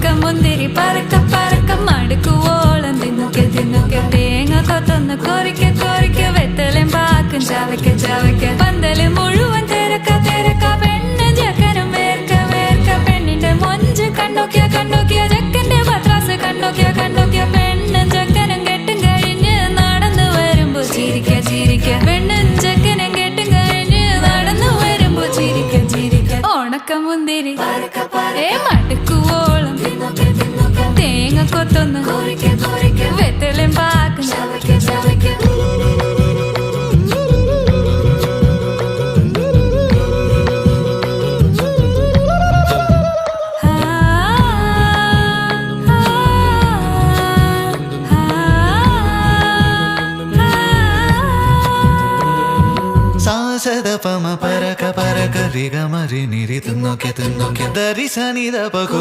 ഉണക്കമുന്തിരി പറക്ക പറക്ക മടുക്കുവോളം തിന്നൊക്കെ തിന്നൊക്കെ തേങ്ങ കൊത്തൊന്ന് കൊറിക്ക കൊറിക്ക വെത്തലും പാക്കും ചവയ്ക്ക ചവയ്ക്ക പന്തല് മുഴുവൻ തിരക്ക തിരക്ക പെണ്ണ് ചെക്കനും വേർക്ക വേർക്ക പെണ്ണിന്റെ മൊഞ്ച് കണ്ടോക്കിയ കണ്ടോക്കിയ ചെക്കന്റെ പത്രാസ് കണ്ടോക്കിയ കണ്ടോക്കിയ പെണ്ണും ചെക്കനും കെട്ടും കഴിഞ്ഞ് നടന്നു വരുമ്പോ ചിരിക്ക ചിരിക്ക പെണ്ണും ചെക്കനും കെട്ടും കഴിഞ്ഞ് നടന്നു വരുമ്പോ ചിരിക്ക ചിരിക്ക ഉണക്കമുന്തിരി മടുക്കുവോളം തേങ്ങ കൊത്തൊന്ന് വെത്തലും പാക്കും സാസദപമ പരക പരക റിഗമരി നിരി തുന്നൊക്കെ തുന്നൊക്കെ ദരിസനിദ പകു